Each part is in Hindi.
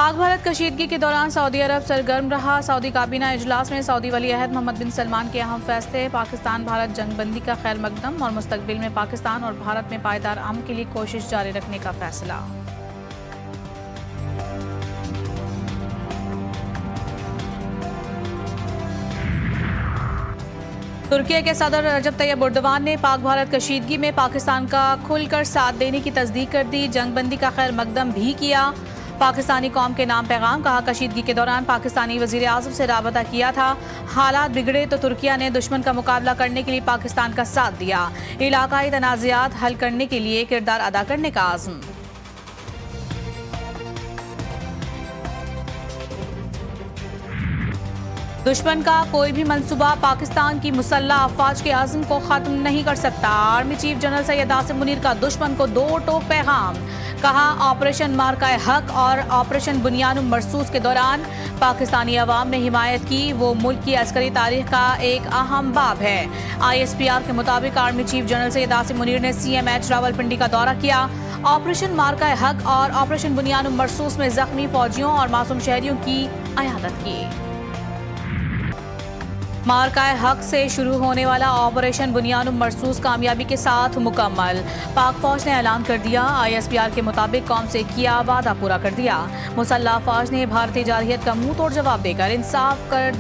पाक भारत कशीदगी के दौरान सऊदी अरब सरगर्म रहा। सऊदी काबीना इजलास में सऊदी वली अहद मोहम्मद बिन सलमान के अहम फैसले, पाकिस्तान भारत जंगबंदी का खैर मकदम और मुस्तकबिल में पाकिस्तान और भारत में पायदार अमन के लिए कोशिश जारी रखने का फैसला। तुर्की के सदर रजब तैयब एर्दोगान ने पाक भारत कशीदगी में पाकिस्तान का खुलकर साथ देने की तस्दीक कर दी, जंगबंदी का खैर मकदम भी किया। पाकिस्तानी कौम के नाम पैगाम, कहा कशीदगी के दौरान पाकिस्तानी वजीर आज़म से राबता किया था। हालात बिगड़े तो तुर्किया ने दुश्मन का मुकाबला करने के लिए पाकिस्तान का साथ दिया। इलाकाई तनाज़ात हल करने के लिए किरदार अदा करने का आज़म। दुश्मन का कोई भी मंसूबा पाकिस्तान की मुसल्लह अफवाज के आज़म को खत्म नहीं कर सकता। Army chief general Syed Asim Munir का दुश्मन को दो टोक पैगाम, कहा ऑपरेशन मार्काए हक और ऑपरेशन बुनियानुम मरसूस के दौरान पाकिस्तानी अवाम ने हिमायत की, वो मुल्क की अस्करी तारीख का एक अहम बाब है। ISPR के मुताबिक army chief general Syed Asim Munir ने CMH रावलपिंडी का दौरा किया। ऑपरेशन मार्काए हक और ऑपरेशन बुनियानुम मरसूस में जख्मी फौजियों और मासूम शहरियों की अयादत की। मार्काए हक से शुरू होने वाला ऑपरेशन बुनियानुम मरसूस कामयाबी के साथ मुकम्मल। पाक फौज ने ऐलान कर दिया, ISPR के मुताबिक कौम से किया वादा पूरा कर दिया। मुसल्लह फौज ने भारतीय जारहियत का मुंह तोड़ जवाब देकर इंसाफ कर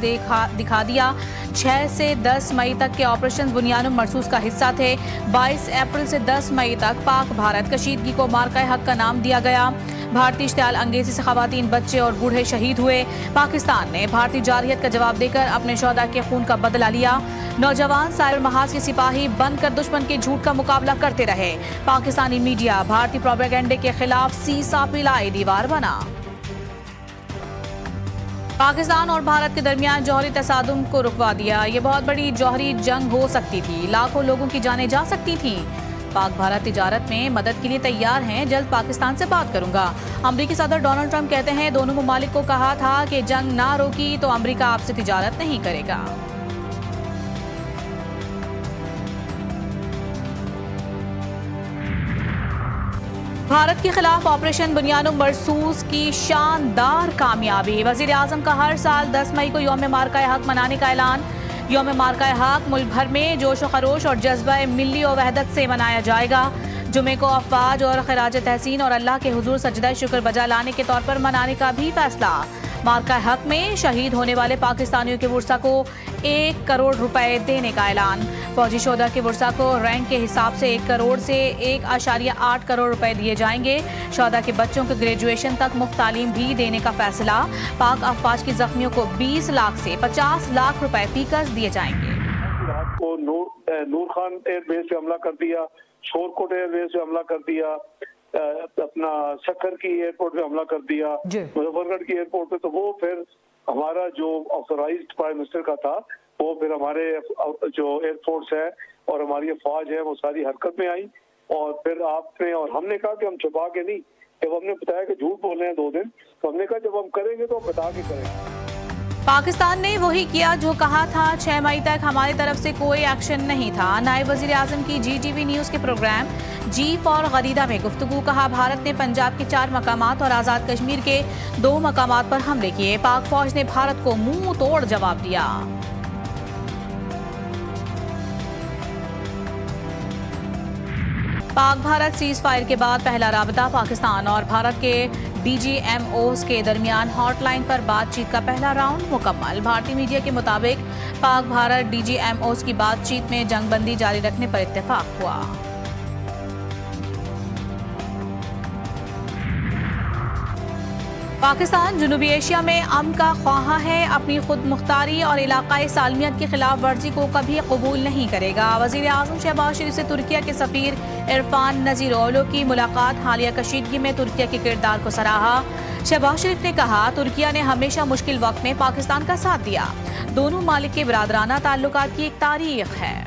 दिखा दिया। 6 से 10 मई तक के ऑपरेशन बुनियानुम मरसूस का हिस्सा थे। 22 अप्रैल से 10 मई तक पाक भारत कशीदगी को मार्काए हक का नाम दिया गया। भारतीय इश्तियाल अंगेजी से खवातीन, बच्चे और बूढ़े शहीद हुए। पाकिस्तान ने भारतीय जारहियत का जवाब देकर अपने शोहदा के खून का बदला लिया। नौजवान साइबर महाज के सिपाही बनकर दुश्मन के झूठ का मुकाबला करते रहे। पाकिस्तानी मीडिया भारतीय प्रोपेगेंडे के खिलाफ सीसा पिलाई दीवार बना। पाकिस्तान और भारत के दरमियान जौहरी तसादुम को रुकवा दिया। ये बहुत बड़ी जौहरी जंग हो सकती थी, लाखों लोगों की जानें जा सकती थी। पाक भारत तिजारत में मदद के लिए तैयार हैं, जल्द पाकिस्तान से बात करूंगा। अमरीकी सदर डोनाल्ड ट्रंप कहते हैं, दोनों ममालिक को कहा था कि जंग ना रोकी तो अमरीका आपसे तिजारत नहीं करेगा। भारत के खिलाफ ऑपरेशन बुनियानुम मरसूस की शानदार कामयाबी। वजीर आजम का हर साल 10 मई को यौम मार्काए हक मनाने का ऐलान। यौम मार्काए हक मुल्क भर में जोश व खरोश और जज्बा मिल्ली और वहदत से मनाया जाएगा। जुमे को अफवाज और खराज तहसीन और अल्लाह के हुजूर सजदा शुक्र बजा लाने के तौर पर मनाने का भी फैसला। मार्काए हक में शहीद होने वाले पाकिस्तानियों के वर्सा को 1 करोड़ रुपए देने का ऐलान। फौजी शोधा के वर्सा को रैंक के हिसाब से 1 करोड़ से 1.8 करोड़ रुपए दिए जाएंगे। शोधा के बच्चों को ग्रेजुएशन तक मुफ्त तालीम भी देने का फैसला। पाक अफवाज की जख्मियों को 20 लाख से 50 लाख रुपए फीकस दिए जाएंगे। को नूर खान एयरबेस पे हमला कर दिया, शोरकोट एयरबेस पे हमला कर दिया, अपना सक्कर की एयरपोर्ट पे हमला कर दिया, मुजफ्फरगढ़ की एयरपोर्ट पे, तो वो फिर हमारा जो ऑथराइज्ड प्राइम मिनिस्टर का था, वो फिर हमारे जो एयरफोर्स है और हमारी फौज है वो सारी हरकत में आई। और फिर आपने और हमने कहा कि हम छुपा के नहीं, जब हमने बताया कि झूठ बोल रहे हैं 2 दिन, तो हमने कहा जब हम करेंगे तो हम बता के करेंगे। पाकिस्तान ने वही किया जो कहा था। 6 मई तक हमारी तरफ से कोई एक्शन नहीं था। नायब वजीर आजम की GTV न्यूज़ के प्रोग्राम जी फॉर गरीदा में गुफ्तगू, कहा भारत ने पंजाब के 4 मकामात और आज़ाद कश्मीर के 2 मकामात पर हमले किए। पाक फौज ने भारत को मुंह तोड़ जवाब दिया। पाक भारत सीज फायर के बाद पहला राबता। पाकिस्तान और भारत के DGMOs के दरमियान हॉटलाइन पर बातचीत का पहला राउंड मुकम्मल। भारतीय मीडिया के मुताबिक पाक भारत DGMOs की बातचीत में जंगबंदी जारी रखने पर इत्तेफाक हुआ। पाकिस्तान जनूबी एशिया में अमन का ख्वाहा है, अपनी खुद मुख्तारी और इलाकाई सालमियत की खिलाफ वर्जी को कभी कबूल नहीं करेगा। वजीर आजम शहबाज शरीफ से तुर्किया के सफीर इरफान नजीरोलो की मुलाकात। हालिया कशीदगी में तुर्किया के किरदार को सराहा। शहबाज शरीफ ने कहा, तुर्किया ने हमेशा मुश्किल वक्त में पाकिस्तान का साथ दिया। दोनों मालिक के बिरादराना ताल्लुकात की एक तारीख है।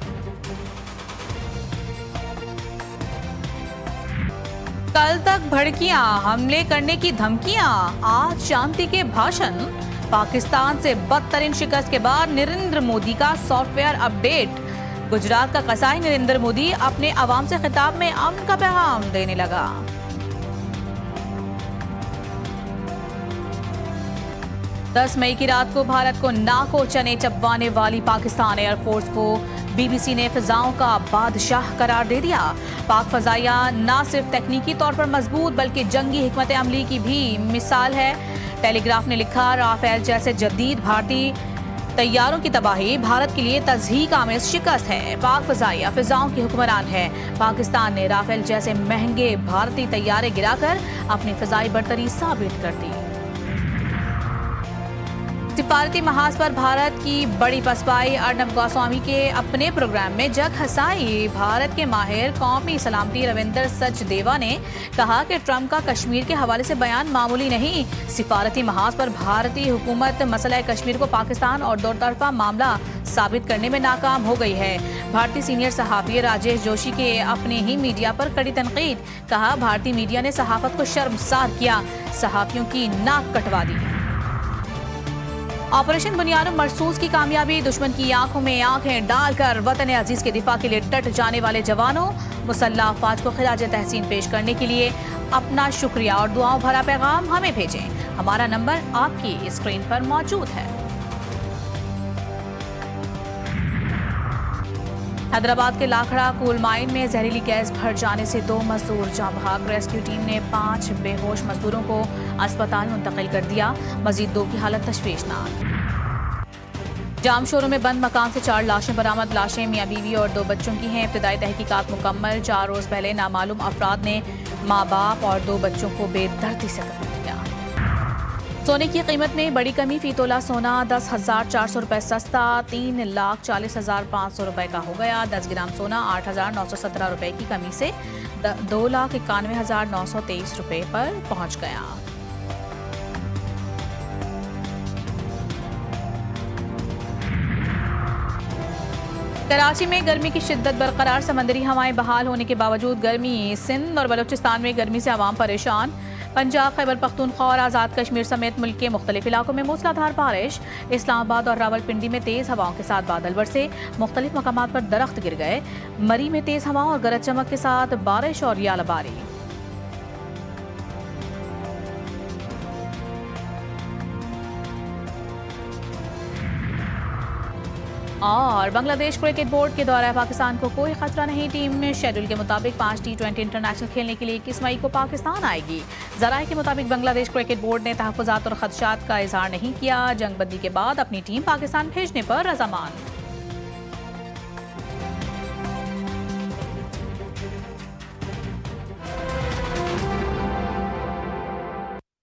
कल तक भड़कियां, हमले करने की धमकियां, आज शांति के भाषण। पाकिस्तान से बदतरीन शिकस्त के बाद नरेंद्र मोदी का सॉफ्टवेयर अपडेट। गुजरात का कसाई नरेंद्र मोदी अपने अवाम से खिताब में अमन का पैगाम देने लगा। 10 मई की रात को भारत को नाको चने चबवाने वाली पाकिस्तान एयरफोर्स को बीबीसी ने फिजाओं का बादशाह करार दे दिया। पाक फजाइया न सिर्फ तकनीकी तौर पर मजबूत बल्कि जंगी हिकमत अमली की भी मिसाल है। टेलीग्राफ ने लिखा, राफेल जैसे जदीद भारतीय तैयारों की तबाही भारत के लिए तज़हीक आमेज शिकस्त है। पाक फजाइया फिजाओं की हुक्मरान है। पाकिस्तान ने राफेल जैसे महंगे भारतीय तैयारे गिराकर अपनी फिजाई बरतरी साबित कर दी। सिफारती महाज पर भारत की बड़ी पसपाई, अर्नब गोस्वामी के अपने प्रोग्राम में जग हंसाई। भारत के माहिर कौमी सलामती रविंदर सचदेवा ने कहा कि ट्रंप का कश्मीर के हवाले से बयान मामूली नहीं। सिफारती महाज पर भारतीय हुकूमत मसला कश्मीर को पाकिस्तान और दो तरफा मामला साबित करने में नाकाम हो गई है। भारतीय सीनियर सहाफ़ी राजेश जोशी के अपने ही मीडिया पर कड़ी तनकीद। कहा, भारतीय मीडिया ने सहाफत को शर्मसार किया, सहाफियों की नाक कटवा दी। ऑपरेशन बुनियानुम मरसूस की कामयाबी, दुश्मन की आंखों में आंखें डालकर वतन अजीज के दिफा के लिए डट जाने वाले जवानों, मुसल्लह अफवाज को खिराज तहसीन पेश करने के लिए अपना शुक्रिया और दुआओं भरा पैगाम हमें भेजें। हमारा नंबर आपकी स्क्रीन पर मौजूद है। हैदराबाद के लाखड़ा कोल माइन में जहरीली गैस भर जाने से 2 मजदूर जाँ बहक। रेस्क्यू टीम ने 5 बेहोश मजदूरों को अस्पताल मुंतकिल कर दिया। मजीद 2 की हालत तशवीशनाक। जाम शोरों में बंद मकान से 4 लाशें बरामद। लाशें मियाँ बीवी और 2 बच्चों की हैं। इब्तदाई तहकीकात मुकम्मल। 4 रोज पहले नामालूम अफराद ने माँ बाप और 2 बच्चों को बेदर्दी से कत्ल किया। सोने की कीमत में बड़ी कमी। फी तोला सोना 10,400 रुपए सस्ता 3,40,500 रुपए का हो गया। 10 ग्राम सोना 8,917 रुपए की कमी से 2,91,923 रुपए पर पहुंच गया। कराची में गर्मी की शिद्दत बरकरार। समंदरी हवाएं बहाल होने के बावजूद गर्मी। सिंध और बलूचिस्तान में गर्मी से आवाम परेशान। पंजाब, खैबर पख्तूनख्वा और आज़ाद कश्मीर समेत मुल्क के मुख्तलिफ इलाकों में मूसलाधार बारिश। इस्लामाबाद और रावलपिंडी में तेज़ हवाओं के साथ बादल बरसे। मुख्तलिफ मकामात पर दरख्त गिर गए। मरी में तेज़ हवाओं और गरज चमक के साथ बारिश और यालाबारी। और बांग्लादेश क्रिकेट बोर्ड के दौरा पाकिस्तान को कोई खतरा नहीं। टीम में शेड्यूल के मुताबिक 5 T20 इंटरनेशनल खेलने के लिए 21 मई को पाकिस्तान आएगी। ज़राए के मुताबिक बांग्लादेश क्रिकेट बोर्ड ने तहफ़्फ़ुज़ात और खदशात का इजहार नहीं किया। जंगबंदी के बाद अपनी टीम पाकिस्तान भेजने पर रज़ामंद।